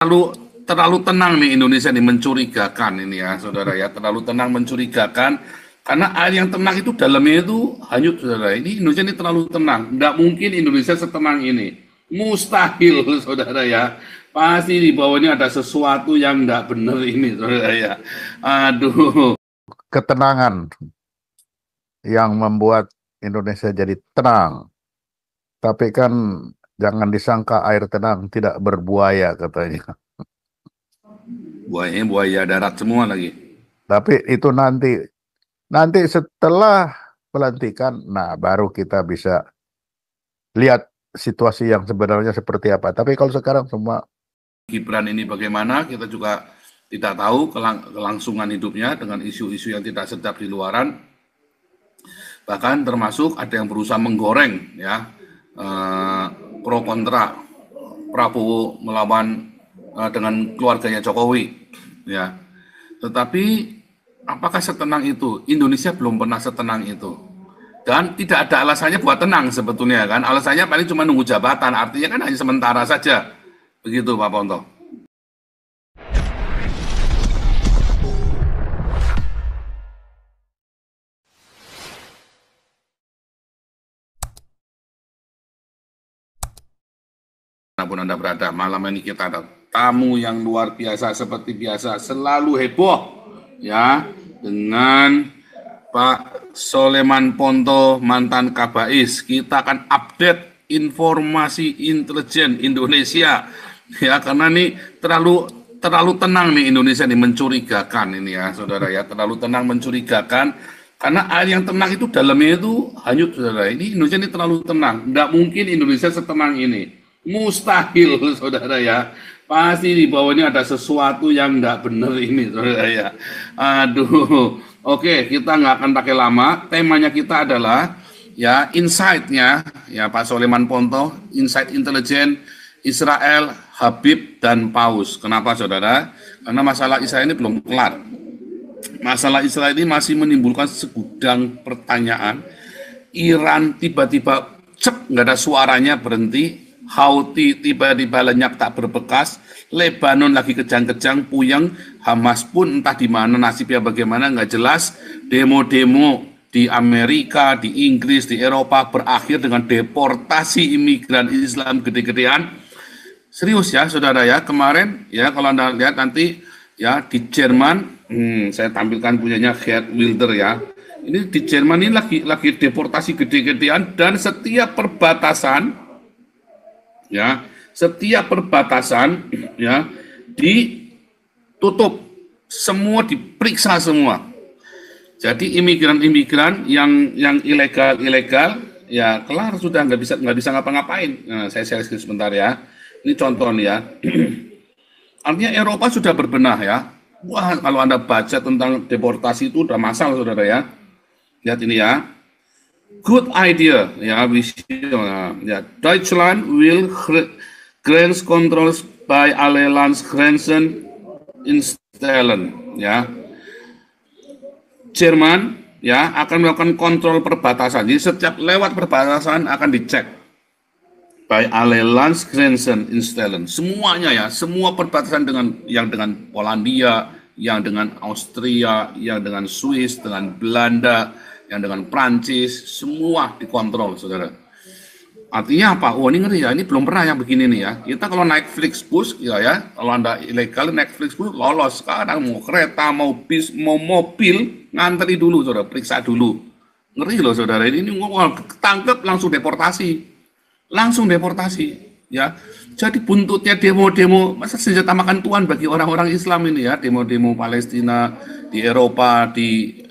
terlalu terlalu tenang nih Indonesia nih, mencurigakan ini ya saudara ya, terlalu tenang mencurigakan, karena air yang tenang itu dalamnya itu hanyut saudara. Ini Indonesia ini terlalu tenang, nggak mungkin Indonesia setenang ini, mustahil saudara ya. Pasti di bawah ini ada sesuatu yang nggak benar ini saudara ya. Aduh. Ketenangan yang membuat Indonesia jadi tenang. Tapi kan jangan disangka air tenang tidak berbuaya katanya. Buayanya buaya darat semua lagi. Tapi itu nanti setelah pelantikan, nah baru kita bisa lihat situasi yang sebenarnya seperti apa. Tapi kalau sekarang semua Gibran ini bagaimana, kita juga tidak tahu kelangsungan hidupnya dengan isu-isu yang tidak sedap di luaran. Bahkan termasuk ada yang berusaha menggoreng ya, pro kontra Prabowo melawan dengan keluarganya Jokowi ya. Tetapi apakah setenang itu? Indonesia belum pernah setenang itu. Dan tidak ada alasannya buat tenang sebetulnya kan. Alasannya paling cuma nunggu jabatan, artinya kan hanya sementara saja. Begitu Pak Ponto. Dimanapun Anda berada, malam ini kita ada tamu yang luar biasa, seperti biasa selalu heboh ya, dengan Pak Soleman Ponto, mantan Kabais. Kita akan update informasi intelijen Indonesia ya, karena ini terlalu tenang nih Indonesia nih, mencurigakan ini ya saudara ya, terlalu tenang mencurigakan, karena air yang tenang itu dalamnya itu hanyut saudara. Ini Indonesia ini terlalu tenang, nggak mungkin Indonesia setenang ini, mustahil saudara ya. Pasti di bawah ini ada sesuatu yang nggak benar ini saudara ya. Aduh. Oke, kita nggak akan pakai lama. Temanya kita adalah ya insight-nya ya Pak Soleman Ponto, insight intelijen Israel, Habib dan Paus. Kenapa saudara? Karena masalah Israel ini belum kelar. Masalah Israel ini masih menimbulkan segudang pertanyaan. Iran tiba-tiba cep, nggak ada suaranya, berhenti. Houthi tiba-tiba lenyap tak berbekas. Lebanon lagi kejang-kejang, puyeng. Hamas pun entah di mana nasibnya, bagaimana nggak jelas. Demo-demo di Amerika, di Inggris, di Eropa berakhir dengan deportasi imigran Islam gede-gedean. Serius ya saudara ya, kemarin ya kalau Anda lihat nanti ya di Jerman, saya tampilkan punyanya Geert Wilder ya. Ini di Jerman ini lagi deportasi gede-gedean, dan setiap perbatasan ya, ditutup, semua diperiksa semua. Jadi imigran-imigran yang ilegal ya kelar sudah, nggak bisa ngapa-ngapain. Nah, saya share sebentar ya. Ini contoh nih ya. Artinya Eropa sudah berbenah ya. Wah, kalau Anda baca tentang deportasi itu udah masalah saudara ya. Lihat ini ya. Good idea ya, ya. Deutschland will grant controls by alle Landsgrenzen instellen ya. Jerman ya akan melakukan kontrol perbatasan. Jadi setiap lewat perbatasan akan dicek by alle Landsgrenzen instellen. Semuanya ya, semua perbatasan dengan Polandia, yang dengan Austria, yang dengan Swiss, dengan Belanda, yang dengan Prancis, semua dikontrol, saudara. Artinya apa? Oh, ini ngeri ya, ini belum pernah yang begini nih ya. Kita kalau naik Flixbus, ya, kalau Anda ilegal naik Flixbus, lolos. Sekarang mau kereta, mau bis, mau mobil, ngantri dulu, saudara, periksa dulu. Ngeri loh, saudara. Ini ketangkep langsung deportasi. Ya. Jadi buntutnya demo-demo, masa senjata makan tuan bagi orang-orang Islam ini ya, demo-demo Palestina, di Eropa, di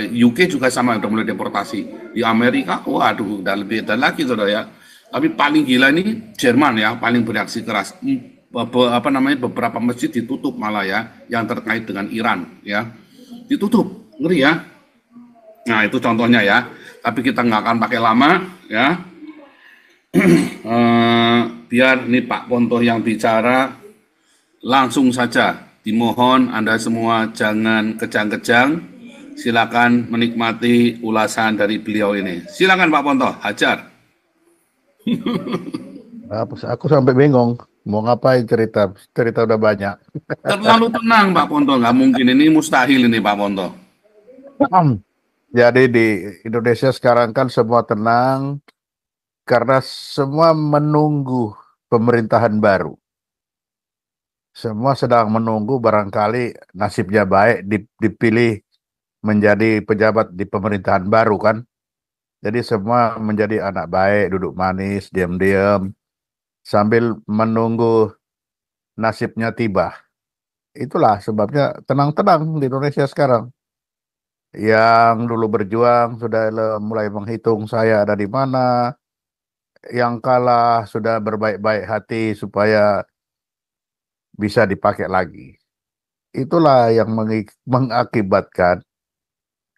UK juga sama, udah mulai deportasi. Di Amerika, waduh, udah lebih dan lagi saudara ya. Tapi paling gila ini Jerman ya, paling bereaksi keras. Beberapa masjid ditutup malah ya, yang terkait dengan Iran ya, ditutup, ngeri ya. Nah itu contohnya ya. Tapi kita nggak akan pakai lama ya. Biar nih Pak Ponto yang bicara, langsung saja dimohon Anda semua jangan kejang-kejang, silakan menikmati ulasan dari beliau ini. Silakan Pak Ponto, hajar. aku sampai bingung. Mau ngapain cerita? Cerita udah banyak. Terlalu tenang Pak Ponto, nggak mungkin, ini mustahil ini Pak Ponto. Jadi di Indonesia sekarang kan semua tenang karena semua menunggu pemerintahan baru. Semua sedang menunggu barangkali nasibnya baik dipilih menjadi pejabat di pemerintahan baru kan. Jadi semua menjadi anak baik, duduk manis, diam-diam, sambil menunggu nasibnya tiba. Itulah sebabnya tenang-tenang di Indonesia sekarang. Yang dulu berjuang sudah mulai menghitung saya ada di mana, yang kalah sudah berbaik-baik hati supaya bisa dipakai lagi. Itulah yang mengakibatkan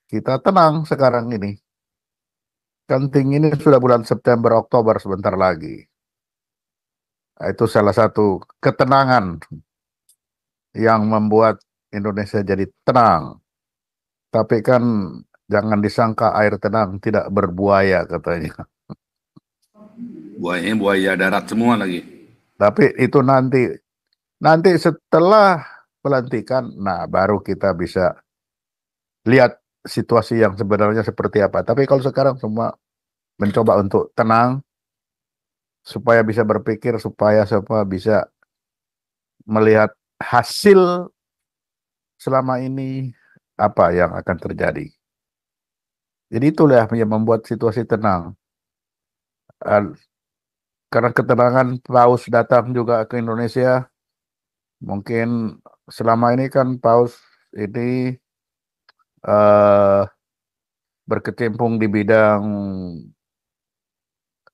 kita tenang sekarang ini. Kan ini sudah bulan September, Oktober sebentar lagi. Nah, itu salah satu ketenangan yang membuat Indonesia jadi tenang. Tapi kan jangan disangka air tenang tidak berbuaya katanya. Buayanya buaya darat semua lagi. Tapi itu nanti setelah pelantikan, nah baru kita bisa lihat situasi yang sebenarnya seperti apa. Tapi kalau sekarang semua mencoba untuk tenang, supaya bisa berpikir, supaya semua bisa melihat hasil selama ini apa yang akan terjadi. Jadi itulah yang membuat situasi tenang. Eh, Karena ketenangan Paus datang juga ke Indonesia, mungkin selama ini kan Paus ini eh, berkecimpung di bidang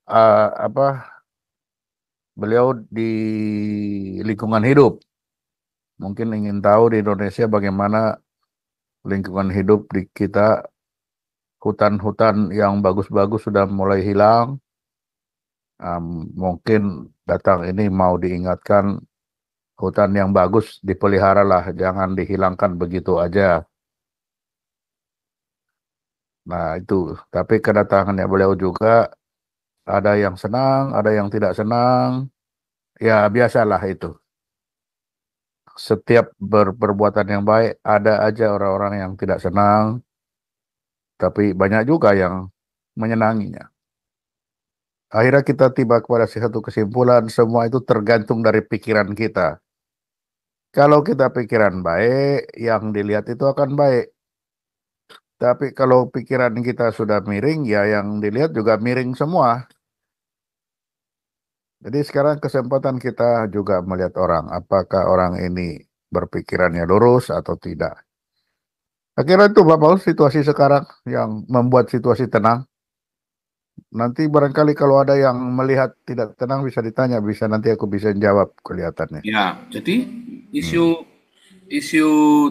apa? Beliau di lingkungan hidup. Mungkin ingin tahu di Indonesia bagaimana lingkungan hidup di kita, hutan-hutan yang bagus-bagus sudah mulai hilang. Um, Mungkin datang ini mau diingatkan hutan yang bagus dipeliharalah, jangan dihilangkan begitu aja. Nah itu, tapi kedatangannya beliau juga ada yang senang, ada yang tidak senang. Ya biasalah itu. Setiap berperbuatan yang baik ada aja orang-orang yang tidak senang, tapi banyak juga yang menyenanginya. Akhirnya kita tiba kepada satu kesimpulan, semua itu tergantung dari pikiran kita. Kalau kita pikiran baik, yang dilihat itu akan baik. Tapi kalau pikiran kita sudah miring, ya yang dilihat juga miring semua. Jadi sekarang kesempatan kita juga melihat orang, apakah orang ini berpikirannya lurus atau tidak. Akhirnya itu Bapak, situasi sekarang yang membuat situasi tenang. Nanti barangkali kalau ada yang melihat tidak tenang bisa ditanya, bisa nanti aku bisa jawab kelihatannya. Ya, jadi Hmm. isu isu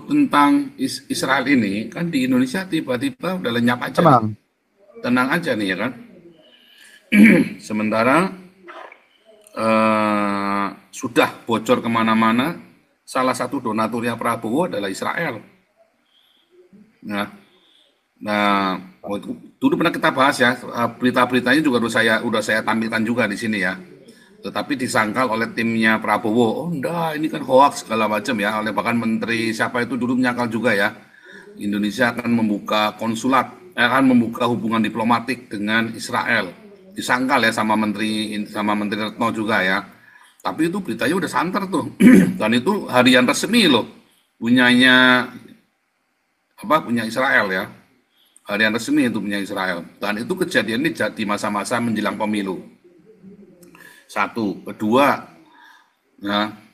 tentang Israel ini kan di Indonesia tiba-tiba udah lenyap aja nih. Tenang, Tenang aja nih ya kan. Sementara sudah bocor kemana-mana, salah satu donaturnya Prabowo adalah Israel. Nah, nah dulu pernah kita bahas ya, berita-beritanya juga udah saya tampilkan juga di sini ya. Tetapi disangkal oleh timnya Prabowo, oh enggak, ini kan hoax segala macam ya, oleh bahkan menteri siapa itu dulu menyangkal juga ya. Indonesia akan membuka konsulat, akan membuka hubungan diplomatik dengan Israel. Disangkal ya sama Menteri Retno juga ya. Tapi itu beritanya udah santer tuh. Dan itu harian resmi loh. Punyanya punya Israel ya. Harian resmi itu punya Israel. Dan itu kejadian ini di masa-masa menjelang pemilu. Satu,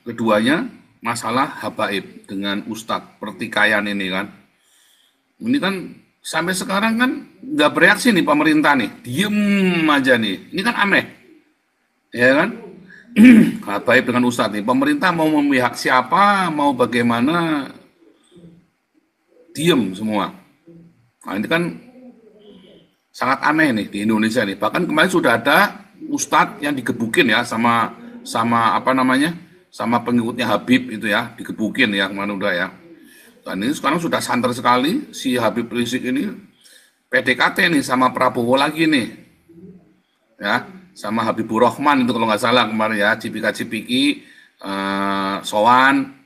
keduanya masalah habaib dengan Ustadz pertikaian ini kan. Ini kan sampai sekarang kan nggak bereaksi nih pemerintah nih, diem aja nih. Ini kan aneh, ya kan? Habaib dengan Ustadz nih. Pemerintah mau memihak siapa, mau bagaimana, diem semua. Nah ini kan sangat aneh nih di Indonesia nih. Bahkan kemarin sudah ada Ustadz yang digebukin ya sama sama apa namanya, sama pengikutnya Habib itu ya, digebukin ya kemarin udah ya. Dan ini sekarang sudah santer sekali si Habib Rizik ini PDKT nih sama Prabowo lagi nih, ya. sama Habibur Rahman itu kalau nggak salah kemarin ya, Cipika-Cipiki, sowan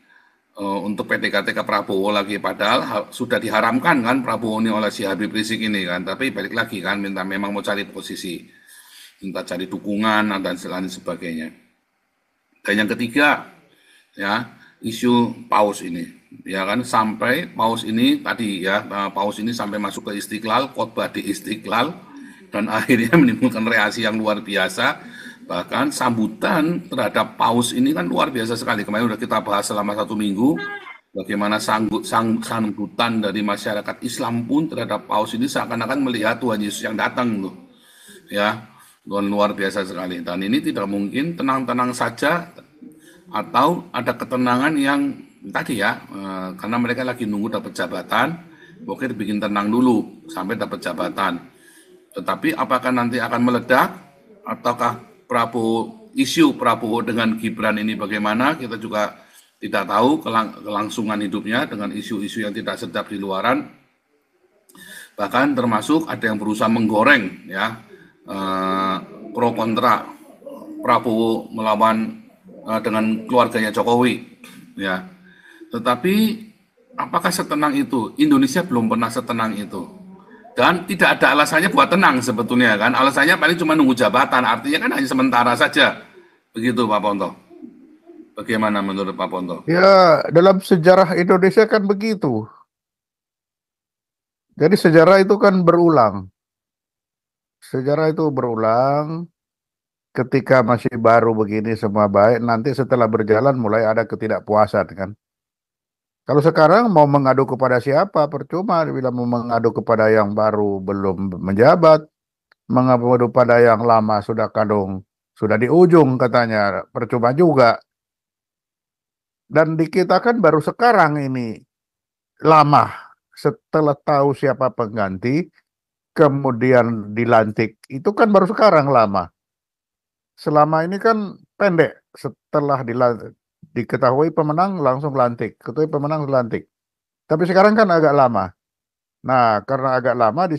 untuk PDKT ke Prabowo lagi, padahal sudah diharamkan kan Prabowo ini oleh si Habib Rizik ini kan, tapi balik lagi kan minta memang mau cari posisi, minta cari dukungan dan lain sebagainya. Dan yang ketiga ya, isu paus ini ya kan, sampai paus ini tadi ya, paus ini sampai masuk ke Istiqlal, khotbah di Istiqlal, dan akhirnya menimbulkan reaksi yang luar biasa. Bahkan sambutan terhadap paus ini kan luar biasa sekali. Kemarin sudah kita bahas selama 1 minggu bagaimana sambutan dari masyarakat Islam pun terhadap paus ini seakan-akan melihat Tuhan Yesus yang datang tuh ya, dan luar biasa sekali. Dan ini tidak mungkin tenang-tenang saja atau ada ketenangan yang tadi ya, karena mereka lagi nunggu dapat jabatan, oke bikin tenang dulu sampai dapat jabatan. Tetapi apakah nanti akan meledak ataukah isu Prabowo dengan Gibran ini bagaimana, kita juga tidak tahu kelangsungan hidupnya dengan isu-isu yang tidak sedap di luaran. Bahkan termasuk ada yang berusaha menggoreng ya, pro kontra Prabowo melawan dengan keluarganya Jokowi ya. Tetapi apakah setenang itu? Indonesia belum pernah setenang itu. Dan tidak ada alasannya buat tenang sebetulnya kan. Alasannya paling cuma nunggu jabatan, artinya kan hanya sementara saja. Begitu Pak Ponto. Bagaimana menurut Pak Ponto? Ya, dalam sejarah Indonesia kan begitu. Jadi sejarah itu kan berulang. Sejarah itu berulang, ketika masih baru begini semua baik, nanti setelah berjalan mulai ada ketidakpuasan kan. Kalau sekarang mau mengadu kepada siapa, percuma. Bila mau mengadu kepada yang baru belum menjabat, mengadu pada yang lama sudah sudah di ujung katanya, percuma juga. Dan di kita kan baru sekarang ini lama, setelah tahu siapa pengganti, kemudian dilantik, itu kan baru sekarang lama. Selama ini kan pendek, setelah diketahui pemenang langsung lantik, ketahui pemenang lantik. Tapi sekarang kan agak lama. Nah, karena agak lama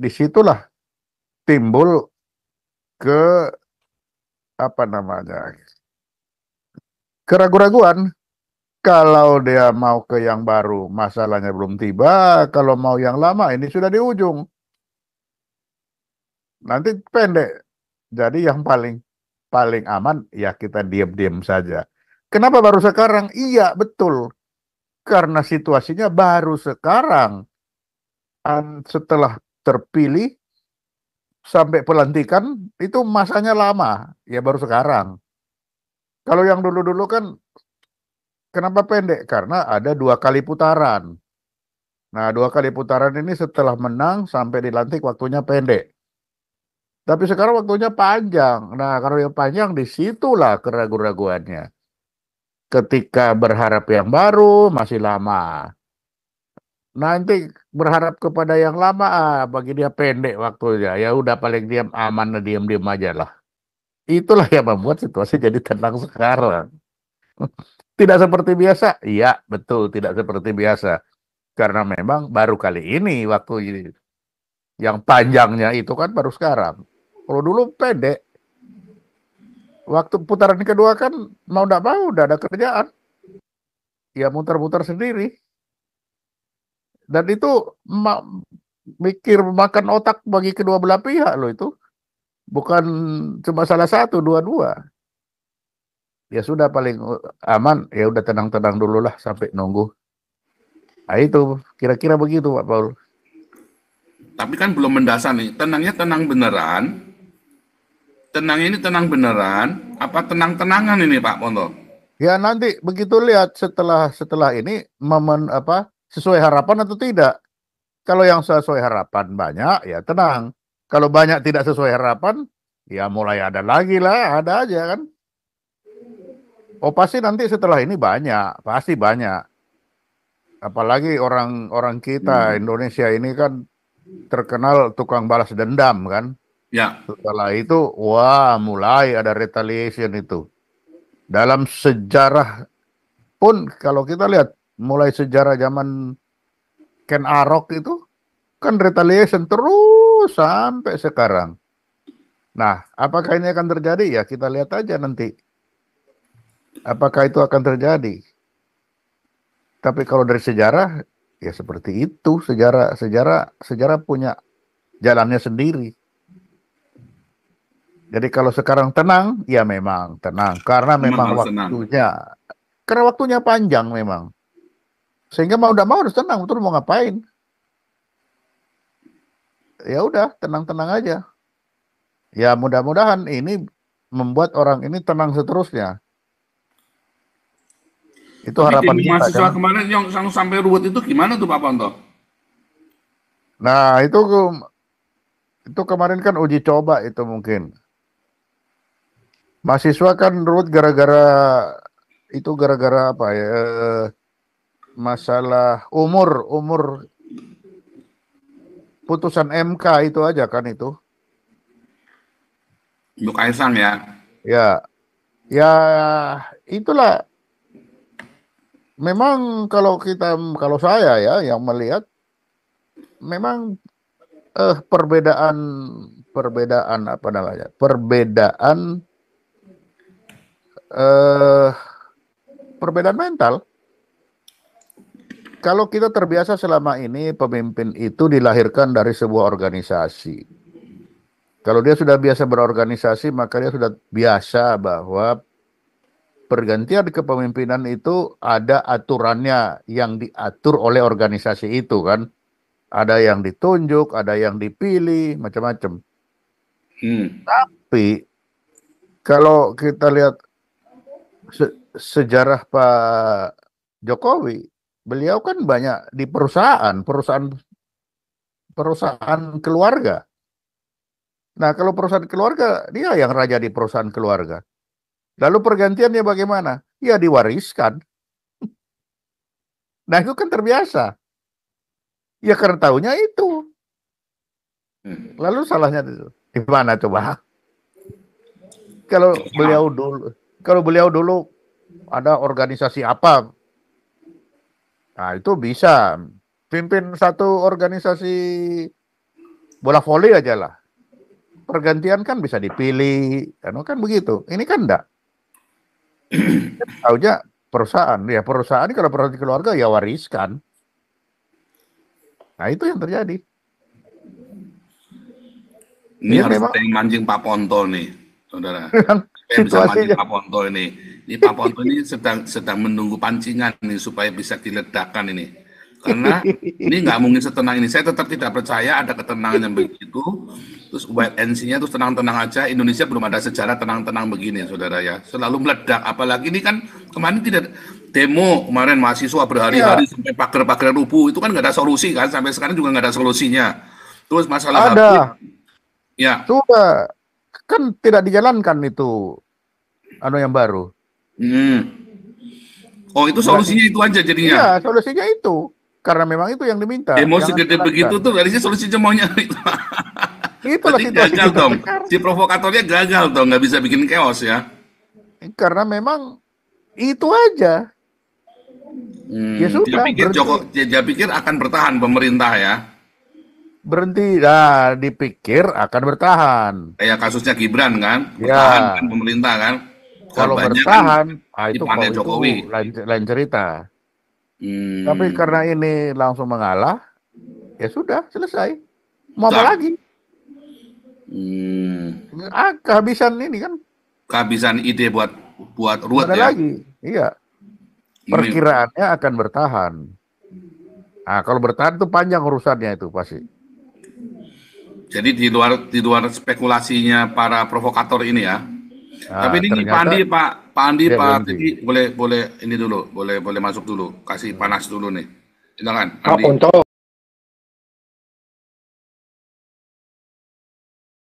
disitulah timbul ke apa namanya, keraguan-raguan. Kalau dia mau ke yang baru, masalahnya belum tiba. Kalau mau yang lama, ini sudah di ujung. Nanti pendek. Jadi yang paling aman ya kita diam-diam saja. Kenapa baru sekarang? Iya, betul. Karena situasinya baru sekarang. Setelah terpilih sampai pelantikan itu masanya lama. Ya baru sekarang. Kalau yang dulu-dulu kan kenapa pendek? Karena ada 2 kali putaran. Nah, 2 kali putaran ini setelah menang sampai dilantik waktunya pendek. Tapi sekarang waktunya panjang. Nah, kalau yang panjang disitulah keraguan-raguannya. Ketika berharap yang baru masih lama. Nanti berharap kepada yang lama, bagi dia pendek waktunya. Ya udah paling diam aman, diam-diam aja lah. Itulah yang membuat situasi jadi tenang sekarang. Tidak seperti biasa? Iya, betul, tidak seperti biasa. Karena memang baru kali ini waktu ini. Yang panjangnya itu kan baru sekarang. Kalau dulu pendek. Waktu putaran kedua kan mau tidak mau udah ada kerjaan. Ya muter-muter sendiri. Dan itu mikir makan otak bagi kedua belah pihak loh itu. Bukan cuma salah satu, dua-dua. Ya sudah paling aman, ya udah tenang-tenang dulu lah sampai nunggu. Nah itu kira-kira begitu Pak Paul. Tapi kan belum mendasar nih, tenangnya tenang beneran, tenangnya ini tenang beneran, apa tenang-tenangan ini Pak Ponto? Ya nanti begitu lihat setelah ini sesuai harapan atau tidak. Kalau yang sesuai harapan banyak ya tenang. Kalau banyak tidak sesuai harapan ya mulai ada lagi lah, ada aja kan. Oh pasti nanti setelah ini banyak, pasti banyak. Apalagi orang kita Indonesia ini kan terkenal tukang balas dendam kan. Ya. Setelah itu, wah mulai ada retaliation itu. Dalam sejarah pun kalau kita lihat, mulai sejarah zaman Ken Arok itu, kan retaliation terus sampai sekarang. Nah, apakah ini akan terjadi? Ya kita lihat aja nanti. Apakah itu akan terjadi? Tapi kalau dari sejarah, ya seperti itu. Sejarah punya jalannya sendiri. Jadi kalau sekarang tenang, ya memang tenang. Memang harus tenang. Karena waktunya panjang memang. Sehingga mau udah mau harus tenang. Betul mau ngapain? Ya udah, tenang-tenang aja. Ya mudah-mudahan ini membuat orang ini tenang seterusnya. Itu Tapi harapan demo kita mahasiswa kan. kemarin yang sampai ruwet itu gimana tuh Pak Ponto? Nah, itu kemarin kan uji coba itu mungkin. Mahasiswa kan ruwet gara-gara apa ya? Masalah umur putusan MK itu aja kan itu. Untuk Kaisang ya. Ya, ya itulah. Memang kalau saya ya yang melihat memang perbedaan perbedaan apa namanya? Eh perbedaan mental. Kalau kita terbiasa selama ini pemimpin itu dilahirkan dari sebuah organisasi. Kalau dia sudah biasa berorganisasi, maka dia sudah biasa bahwa pergantian kepemimpinan itu ada aturannya yang diatur oleh organisasi itu kan. Ada yang ditunjuk, ada yang dipilih, macam-macam. Hmm. Tapi kalau kita lihat sejarah Pak Jokowi, beliau kan banyak di perusahaan keluarga. Nah, kalau perusahaan keluarga, dia yang raja di perusahaan keluarga. Lalu pergantiannya bagaimana? Ya diwariskan. Nah, itu kan terbiasa. Ya karena tahunya itu. Lalu salahnya itu di mana coba? Kalau beliau dulu, kalau beliau dulu ada organisasi apa, nah itu bisa pimpin satu organisasi bola voli aja lah. Pergantian kan bisa dipilih, kan begitu. Ini kan enggak. Tahunya perusahaan, ya perusahaan kalau perusahaan keluarga ya wariskan. Nah itu yang terjadi. Ini Ini harus memang ada yang mancing Pak Ponto nih, saudara. memang Supaya bisa mancing situasinya Pak Ponto ini. Ini Pak Ponto ini sedang menunggu pancingan nih supaya bisa diledakkan ini. Karena ini nggak mungkin setenang ini. Saya tetap tidak percaya ada ketenangan yang begitu. Terus wait and see-nya terus tenang-tenang aja. Indonesia belum ada sejarah tenang-tenang begini, saudara ya. Selalu meledak. Apalagi ini kan kemarin tidak demo kemarin mahasiswa iya berhari-hari sampai pagar-pagar rubuh. Itu kan nggak ada solusi kan. Sampai sekarang juga nggak ada solusinya. Terus masalah habis, ada ya. sudah kan tidak dijalankan itu yang baru. Hmm. Oh, itu Nggak, solusinya itu aja jadinya. iya solusinya itu karena memang itu yang diminta, Demo jangan segede begitu dijalankan. tuh harusnya solusinya maunya itu. Itulah Berarti situasi gagal kita dong. sekarang. Si provokatornya gagal dong, nggak bisa bikin chaos ya. Karena memang itu aja. Ya Dia sudah pikir dia pikir akan bertahan pemerintah ya. berhenti. Nah, dipikir akan bertahan. Kayak kasusnya Gibran kan, bertahan kan Ya, pemerintah kan. kalau Korbannya kan bertahan, di itu pantai itu Jokowi. lain cerita. Tapi Hmm. karena ini langsung mengalah, ya sudah selesai. Mau apa Gak. lagi? Hmm. Kehabisan ini kan Kehabisan ide buat buat nggak ruwet ada ya. lagi. Iya, Ini perkiraannya akan bertahan. Nah, kalau bertahan itu panjang urusannya itu pasti. jadi di luar spekulasinya para provokator ini ya. Nah, Tapi ini Pak ternyata Andi, Pak Andi, dia Pak berhenti. Titi boleh boleh ini dulu, boleh masuk dulu, kasih panas dulu nih. Silakan, Pak Andi. Ponto,